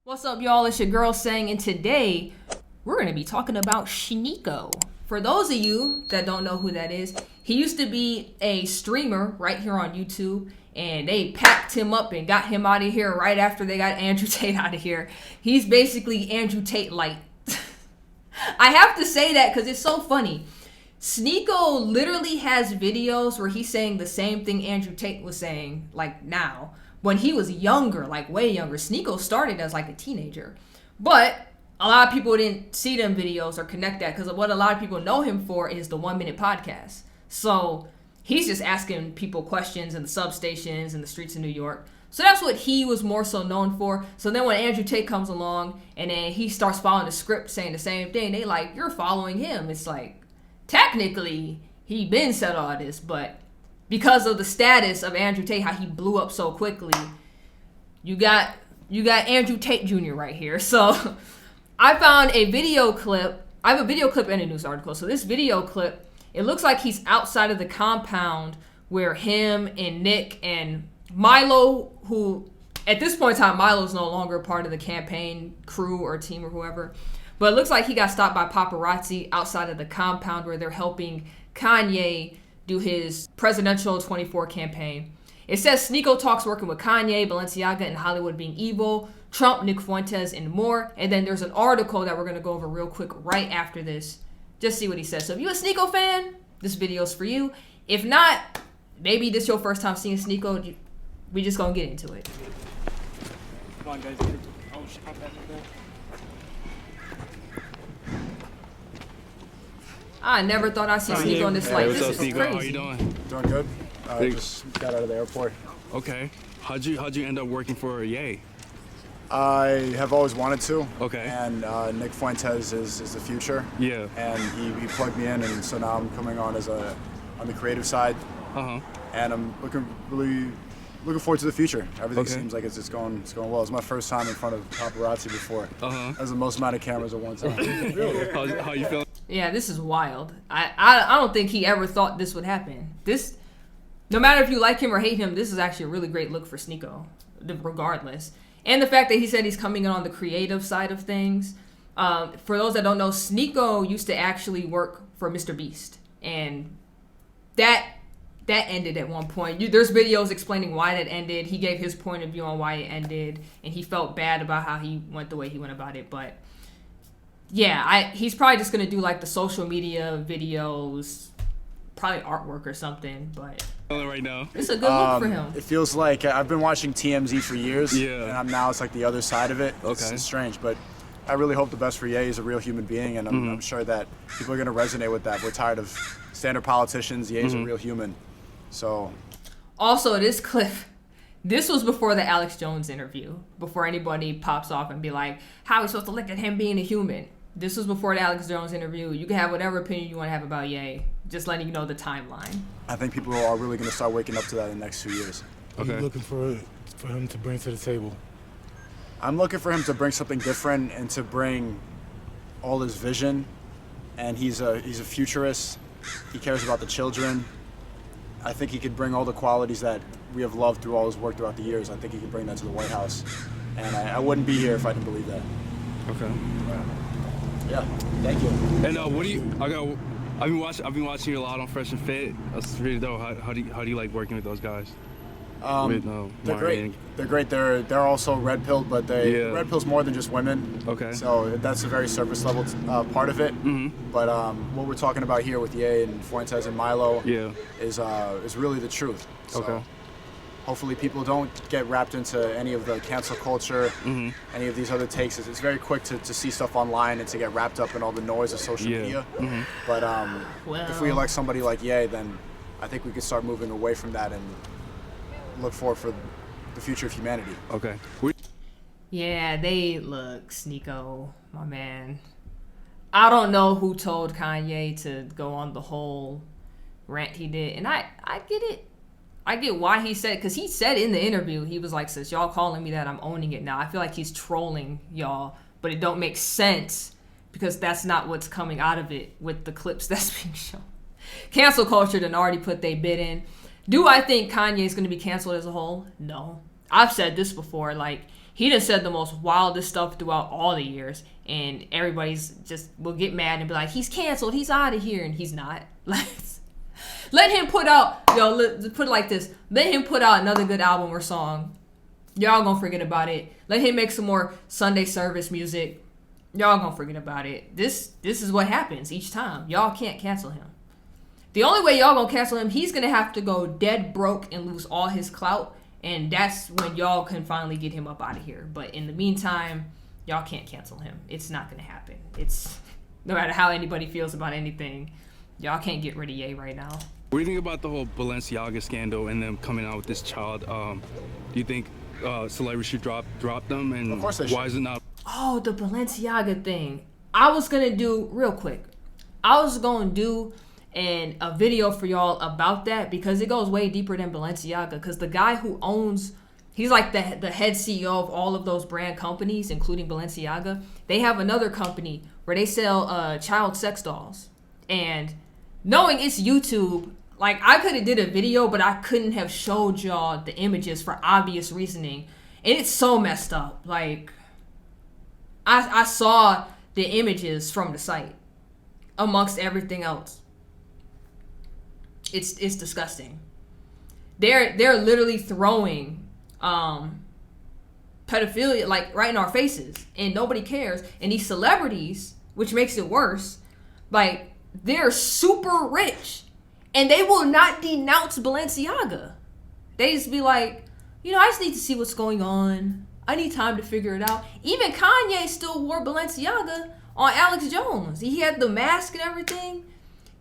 What's up, y'all? It's your girl Sang, and today we're going to be talking about Sneako. For those of you that don't know who that is, he used to be a streamer right here on YouTube, and they packed him up and got him out of here right after they got Andrew Tate out of here. He's basically Andrew Tate light. I have to say that because it's so funny. Sneako literally has videos where he's saying the same thing Andrew Tate was saying, like now. When he was younger, like way younger. Sneako started as like a teenager. But a lot of people didn't see them videos or connect that because what a lot of people know him for is the 1 minute podcast. So he's just asking people questions in the substations and the streets of New York. So that's what he was more so known for. So then when Andrew Tate comes along and then he starts following the script saying the same thing, they like, you're following him. It's like, technically, he been said all this, but because of the status of Andrew Tate, how he blew up so quickly, you got Andrew Tate Jr. right here. So I found a video clip. I have a video clip and a news article. So this video clip, it looks like he's outside of the compound where him and Nick and Milo, who at this point in time, Milo's no longer part of the campaign crew or team or whoever. But it looks like he got stopped by paparazzi outside of the compound where they're helping Kanye do his presidential 24 campaign. It says Sneako talks working with Kanye, Balenciaga, and Hollywood being evil, Trump, Nick Fuentes, and more. And then there's an article that we're going to go over real quick right after this. Just see what he says. So if you're a Sneako fan, this video's for you. If not, maybe this is your first time seeing Sneako. We just going to get into it. Come on, guys. Oh, shit. I never thought I'd see Sneako in this light. What's This up, is Sneako? crazy. How you doing? Doing good. Just got out of the airport. Okay. How'd you end up working for Ye? I have always wanted to. Okay. And Nick Fuentes is the future. Yeah. And he plugged me in, and so now I'm coming on on the creative side. And I'm looking forward to the future. Everything seems like it's going well. It's my first time in front of paparazzi before. That was the most amount of cameras at one time. Really? How you feeling? Yeah, this is wild. I don't think he ever thought this would happen. This, no matter if you like him or hate him, this is actually a really great look for Sneako, regardless. And the fact that he said he's coming in on the creative side of things. For those that don't know, Sneako used to actually work for Mr. Beast, and that ended at one point. There's videos explaining why that ended. He gave his point of view on why it ended, and he felt bad about how he went the way he went about it. But yeah, he's probably just gonna do like the social media videos, probably artwork or something. But Right now, it's a good look for him. It feels like I've been watching TMZ for years. Yeah. And now it's like the other side of it. Okay. It's strange, but I really hope the best for Ye. He's a real human being, and I'm sure that people are gonna resonate with that. We're tired of standard politicians. Ye's a real human. So, also this clip, this was before the Alex Jones interview, before anybody pops off and be like, how are we supposed to look at him being a human? This was before the Alex Jones interview. You can have whatever opinion you want to have about Ye, just letting you know the timeline. I think people are really going to start waking up to that in the next 2 years. What are you looking for him to bring to the table? I'm looking for him to bring something different and to bring all his vision. And he's a futurist. He cares about the children. I think he could bring all the qualities that we have loved through all his work throughout the years. I think he could bring that to the White House. And I wouldn't be here if I didn't believe that. Okay. Yeah, thank you. And what do you? I've been watching you a lot on Fresh and Fit. That's really dope. How do you like working with those guys? They're great. They're great. They're also red pilled, but red pill's more than just women. Okay. So that's a very surface level part of it. But what we're talking about here with Ye and Fuentes and Milo is really the truth. So hopefully people don't get wrapped into any of the cancel culture, any of these other takes. It's very quick to see stuff online and to get wrapped up in all the noise of social media. But if we elect somebody like Ye, then I think we can start moving away from that and look forward for the future of humanity. Okay. Yeah, they look, Sneako, my man. I don't know who told Kanye to go on the whole rant he did, and I get it. I get why he said it, because he said in the interview, he was like, since y'all calling me that, I'm owning it now. I feel like he's trolling y'all, but it don't make sense because that's not what's coming out of it with the clips that's being shown. Cancel culture done already put their bid in. Do I think Kanye is going to be canceled as a whole? No. I've said this before, like, he done said the most wildest stuff throughout all the years, and everybody's just will get mad and be like, he's canceled, he's out of here, and he's not. Let him put out, put it like this, let him put out another good album or song. Y'all gonna forget about it. Let him make some more Sunday service music. Y'all gonna forget about it. This is what happens each time. Y'all can't cancel him. The only way y'all gonna cancel him, he's gonna have to go dead broke and lose all his clout, and that's when y'all can finally get him up out of here. But in the meantime, y'all can't cancel him. It's not gonna happen. It's no matter how anybody feels about anything, y'all can't get rid of Ye right now. What do you think about the whole Balenciaga scandal and them coming out with this child? Do you think celebrities should drop them? And of course they should. Why is it not? Oh, the Balenciaga thing. I was gonna do real quick. I was gonna do a video for y'all about that because it goes way deeper than Balenciaga. Because the guy who owns, he's like the head CEO of all of those brand companies, including Balenciaga. They have another company where they sell child sex dolls. And knowing it's YouTube, like I could have did a video, but I couldn't have showed y'all the images for obvious reasoning. And it's so messed up. Like I saw the images from the site amongst everything else. It's disgusting. They're literally throwing pedophilia like right in our faces, and nobody cares. And these celebrities, which makes it worse, like they're super rich, and they will not denounce Balenciaga. They just be like, I just need to see what's going on. I need time to figure it out. Even Kanye still wore Balenciaga on Alex Jones. He had the mask and everything.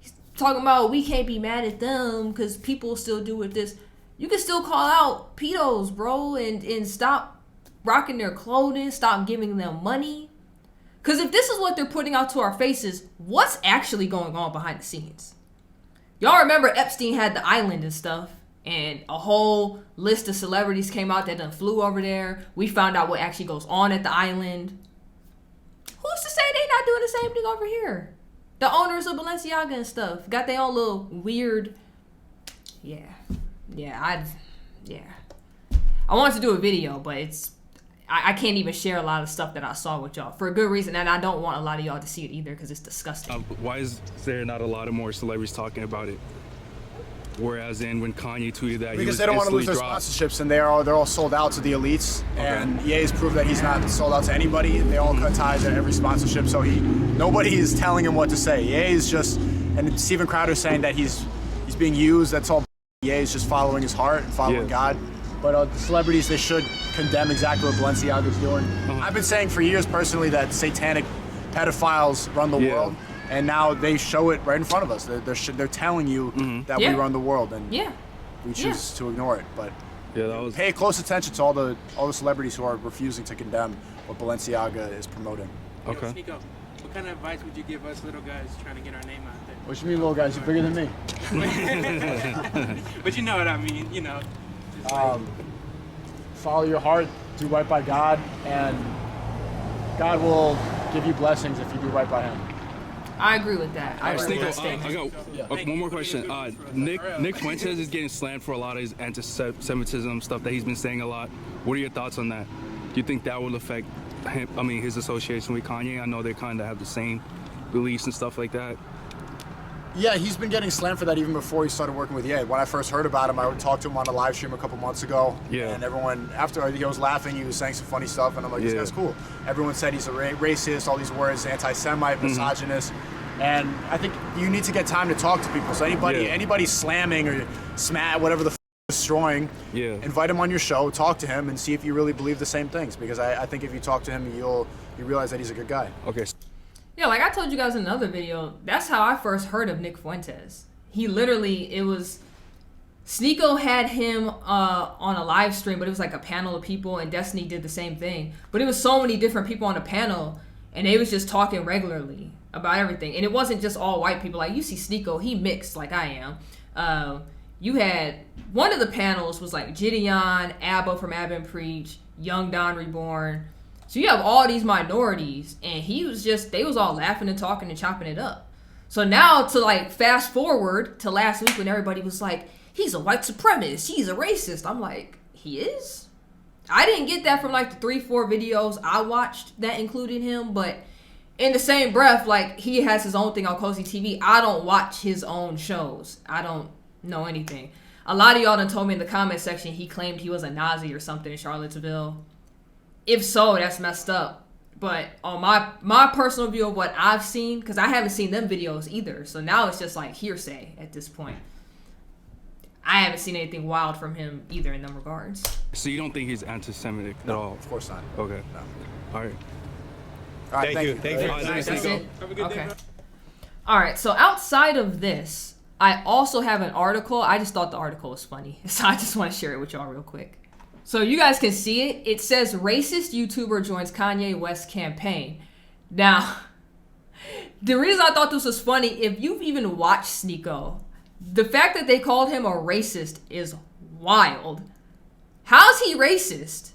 He's talking about we can't be mad at them because people still do with this. You can still call out pedos, bro, and stop rocking their clothing, stop giving them money. Because if this is what they're putting out to our faces, what's actually going on behind the scenes? Y'all remember Epstein had the island and stuff, and a whole list of celebrities came out that done flew over there. We found out what actually goes on at the island. Who's to say they not doing the same thing over here? The owners of Balenciaga and stuff got their own little weird. I wanted to do a video, but I can't even share a lot of stuff that I saw with y'all for a good reason, and I don't want a lot of y'all to see it either because it's disgusting. Why is there not a lot of more celebrities talking about it? Whereas when Kanye tweeted that, because they don't want to lose their sponsorships, and they're all sold out to the elites. Okay. And Ye's proved that he's not sold out to anybody. They all cut ties at every sponsorship, so nobody is telling him what to say. Ye is just, and Steven Crowder's saying that he's being used. That's all. Ye is just following his heart and following God. But the celebrities, they should condemn exactly what Balenciaga's doing. I've been saying for years personally that satanic pedophiles run the world. And now they show it right in front of us. They're telling you that we run the world, and we choose to ignore it. But pay close attention to all the celebrities who are refusing to condemn what Balenciaga is promoting. Okay. Sneako, what kind of advice would you give us little guys trying to get our name out there? What you mean, little guys? You're bigger than me. But you know what I mean. Follow your heart, do right by God, and God will give you blessings if you do right by Him. I agree with that. I got one more question. Nick Fuentes is getting slammed for a lot of his anti-Semitism stuff that he's been saying a lot. What are your thoughts on that? Do you think that will affect him? I mean, his association with Kanye? I know they kind of have the same beliefs and stuff like that. Yeah, he's been getting slammed for that even before he started working with Ye. When I first heard about him, I talked to him on a live stream a couple months ago. Yeah. And everyone, after he was laughing, he was saying some funny stuff, and I'm like, this guy's cool. Everyone said he's a racist, all these words, anti-Semite, misogynist. And I think you need to get time to talk to people. So anybody slamming or whatever the destroying, invite him on your show, talk to him, and see if you really believe the same things. Because I think if you talk to him, you realize that he's a good guy. Okay. Yeah, like I told you guys in another video, that's how I first heard of Nick Fuentes. He literally, it was, Sneako had him on a live stream, but it was like a panel of people, and Destiny did the same thing. But it was so many different people on the panel, and they was just talking regularly about everything. And it wasn't just all white people. Like, you see Sneako, he mixed like I am. You had, one of the panels was like Gideon, Abba from Abba and Preach, Young Don Reborn. So you have all these minorities, and they was all laughing and talking and chopping it up. So now to like fast forward to last week when everybody was like, he's a white supremacist, he's a racist. I'm like, he is? I didn't get that from like the 3-4 videos I watched that included him, but in the same breath, like, he has his own thing on Cozy TV. I don't watch his own shows. I don't know anything. A lot of y'all done told me in the comment section he claimed he was a Nazi or something in Charlottesville. If so, that's messed up. But on my personal view of what I've seen, because I haven't seen them videos either, so now it's just like hearsay at this point. I haven't seen anything wild from him either in them regards. So you don't think he's anti-Semitic at all? Of course not. Okay. No. All right. All right, thank you. Thank you. That's it? Have a good day. All right, so outside of this, I also have an article. I just thought the article was funny, so I just want to share it with y'all real quick. So you guys can see it. It says, racist YouTuber joins Kanye West campaign. Now, the reason I thought this was funny, if you've even watched Sneako, the fact that they called him a racist is wild. How's he racist?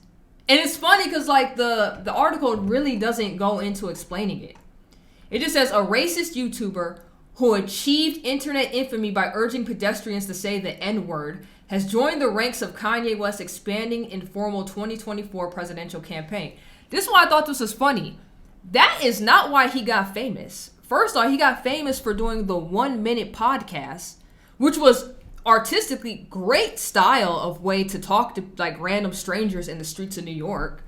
And it's funny because, like, the article really doesn't go into explaining it. It just says, a racist YouTuber who achieved internet infamy by urging pedestrians to say the N-word has joined the ranks of Kanye West's expanding informal 2024 presidential campaign. This is why I thought this was funny. That is not why he got famous. First off, he got famous for doing the 1-minute podcast, which was artistically great style of way to talk to like random strangers in the streets of New York.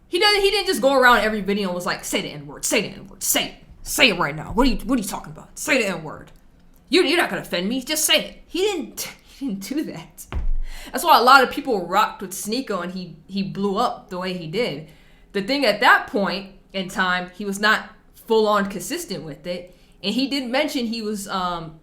He didn't just go around every video and was like, say the N-word, say the N-word, say it right now. What are you talking about? Say the N-word. You're not gonna offend me. Just say it. He didn't do that. That's why a lot of people rocked with Sneako and he blew up the way he did. The thing at that point in time, he was not full on consistent with it, and he did mention he was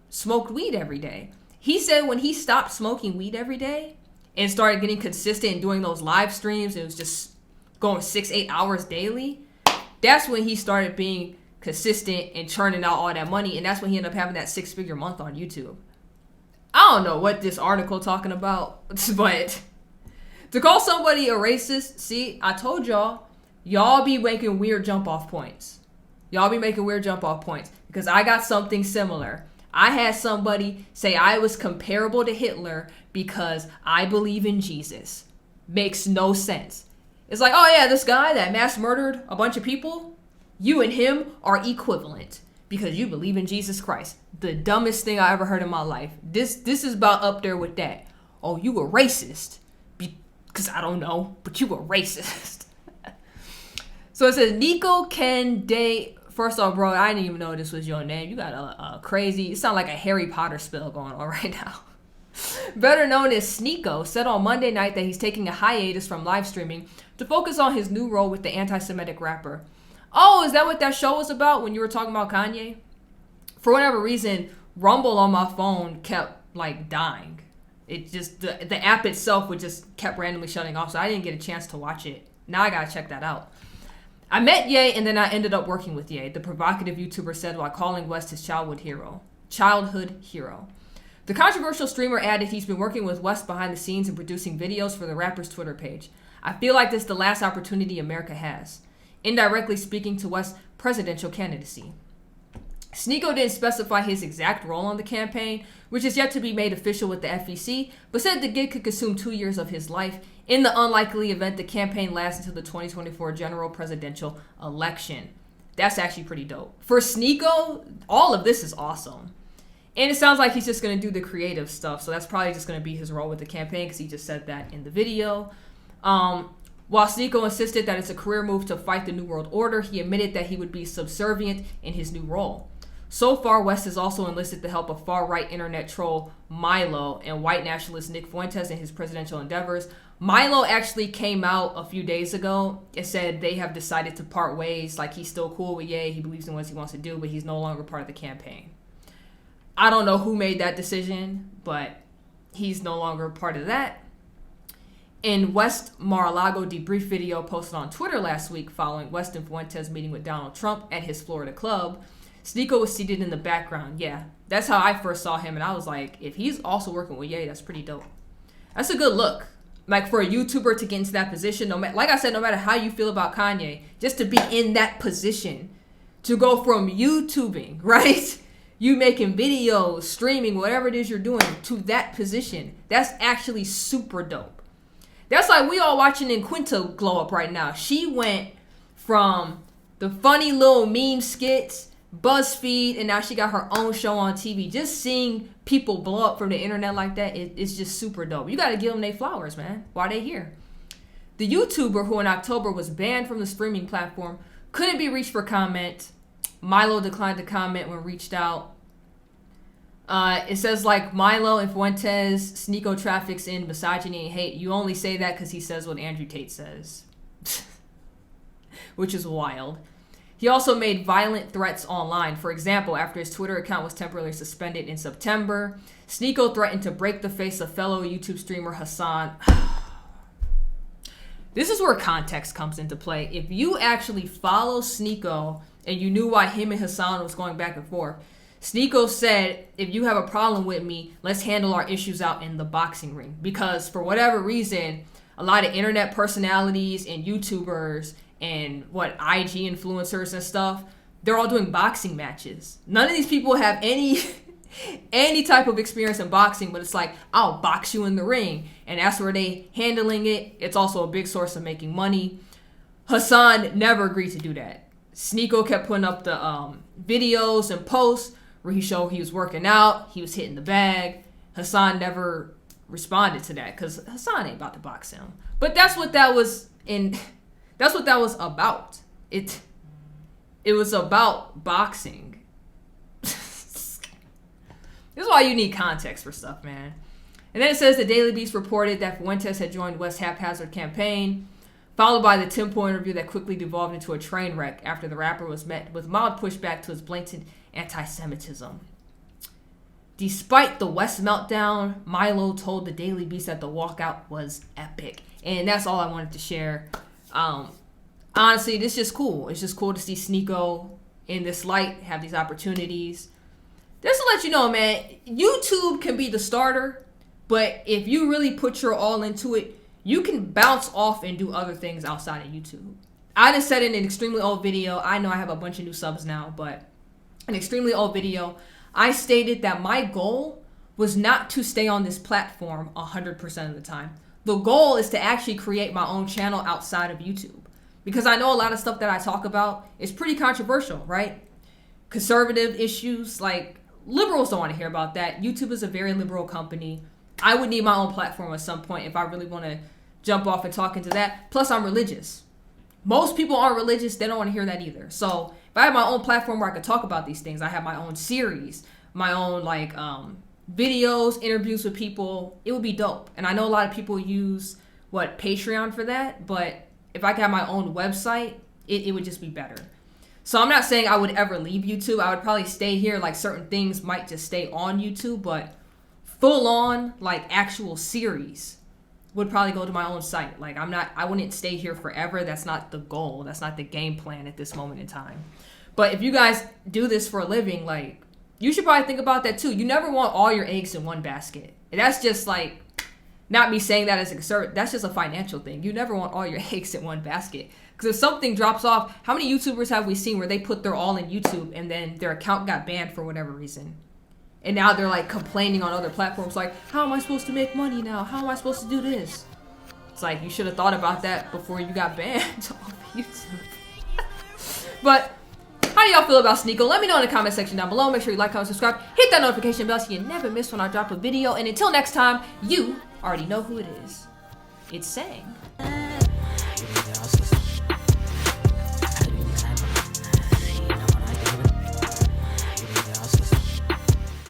smoked weed every day. He said when he stopped smoking weed every day and started getting consistent and doing those live streams, it was just going 6-8 hours daily. That's when he started being consistent and churning out all that money, and that's when he ended up having that 6-figure month on YouTube. I don't know what this article talking about, but to call somebody a racist, see, I told y'all be making weird jump off points. Y'all be making weird jump off points because I got something similar. I had somebody say I was comparable to Hitler because I believe in Jesus. Makes no sense. It's like, oh yeah, this guy that mass murdered a bunch of people, you and him are equivalent because you believe in Jesus Christ. The dumbest thing I ever heard in my life. This is about up there with that. Oh, you a racist. Because I don't know, but you a racist. So it says, Nico can date. First off, bro, I didn't even know this was your name. You got a crazy, it sounds like a Harry Potter spell going on right now. Better known as Sneako, said on Monday night that he's taking a hiatus from live streaming to focus on his new role with the anti-Semitic rapper. Oh, is that what that show was about when you were talking about Kanye? For whatever reason, Rumble on my phone kept like dying. It just, the app itself would just kept randomly shutting off, so I didn't get a chance to watch it. Now I gotta check that out. I met Ye and then I ended up working with Ye, the provocative YouTuber said while calling West his childhood hero. The controversial streamer added he's been working with West behind the scenes and producing videos for the rapper's Twitter page. I feel like this is the last opportunity America has. Indirectly speaking to West's presidential candidacy. Sneako didn't specify his exact role on the campaign, which is yet to be made official with the FEC, but said the gig could consume 2 years of his life in the unlikely event the campaign lasts until the 2024 general presidential election. That's actually pretty dope. For Sneako, all of this is awesome. And it sounds like he's just going to do the creative stuff, so that's probably just going to be his role with the campaign because he just said that in the video. While Sneako insisted that it's a career move to fight the New World Order, he admitted that he would be subservient in his new role. So far, West has also enlisted the help of far-right internet troll Milo and white nationalist Nick Fuentes in his presidential endeavors. Milo actually came out a few days ago and said they have decided to part ways. Like, he's still cool with Ye, he believes in what he wants to do, but he's no longer part of the campaign. I don't know who made that decision, but he's no longer part of that. In West Mar-a-Lago debrief video posted on Twitter last week following West and Fuentes meeting with Donald Trump at his Florida club, Sneako was seated in the background. Yeah, that's how I first saw him, and I was like, if he's also working with Ye, that's pretty dope. That's a good look. Like, for a YouTuber to get into that position, like I said, no matter how you feel about Kanye, just to be in that position, to go from YouTubing, right? You making videos, streaming, whatever it is you're doing, to that position, that's actually super dope. That's like we all watching Quinta glow up right now. She went from the funny little meme skits, BuzzFeed, and now she got her own show on TV. Just seeing people blow up from the internet like that is just super dope. You got to give them their flowers, man, while they here. The YouTuber who in October was banned from the streaming platform couldn't be reached for comment. Milo declined to comment when reached out. It says like Milo and Fuentes, Sneako traffics in misogyny and hate. You only say that because he says what Andrew Tate says. Which is wild. He also made violent threats online. For example, after his Twitter account was temporarily suspended in September, Sneako threatened to break the face of fellow YouTube streamer Hassan. This is where context comes into play. If you actually follow Sneako and you knew why him and Hassan was going back and forth, Sneako said, if you have a problem with me, let's handle our issues out in the boxing ring. Because for whatever reason, a lot of internet personalities and YouTubers and IG influencers and stuff, they're all doing boxing matches. None of these people have any type of experience in boxing, but it's like, I'll box you in the ring. And that's where they handling it. It's also a big source of making money. Hassan never agreed to do that. Sneako kept putting up the videos and posts where he showed he was working out, he was hitting the bag. Hassan never responded to that because Hassan ain't about to box him. But that's what that was about. It was about boxing. This is why you need context for stuff, man. And then it says the Daily Beast reported that Fuentes had joined West Haphazard campaign, followed by the Tempo interview that quickly devolved into a train wreck after the rapper was met with mild pushback to his blatant anti-Semitism. Despite the West meltdown, Milo told the Daily Beast that the walkout was epic. And that's all I wanted to share. Honestly, this is just cool. It's just cool to see Sneako in this light, have these opportunities. Just to let you know, man, YouTube can be the starter, but if you really put your all into it, you can bounce off and do other things outside of YouTube. I just said in an extremely old video, I know I have a bunch of new subs now, but an extremely old video, I stated that my goal was not to stay on this platform 100% of the time. The goal is to actually create my own channel outside of YouTube. Because I know a lot of stuff that I talk about is pretty controversial, right? Conservative issues, like liberals don't want to hear about that. YouTube is a very liberal company. I would need my own platform at some point if I really want to jump off and talk into that. Plus, I'm religious. Most people aren't religious. They don't want to hear that either. So if I have my own platform where I could talk about these things, I have my own series, my own videos, interviews with people, it would be dope. And I know a lot of people use Patreon for that, but if I could have my own website, it would just be better. So I'm not saying I would ever leave YouTube. I would probably stay here. Like certain things might just stay on YouTube, but full on actual series would probably go to my own site. I wouldn't stay here forever. That's not the goal. That's not the game plan at this moment in time. But if you guys do this for a living, you should probably think about that too. You never want all your eggs in one basket. And that's just not me saying that as a conservative. That's just a financial thing. You never want all your eggs in one basket. Because if something drops off, how many YouTubers have we seen where they put their all in YouTube and then their account got banned for whatever reason? And now they're complaining on other platforms how am I supposed to make money now? How am I supposed to do this? It's you should have thought about that before you got banned off YouTube. But how do y'all feel about Sneako? Let me know in the comment section down below. Make sure you like, comment, subscribe, hit that notification bell so you never miss when I drop a video. And until next time, you already know who it is. It's Sang.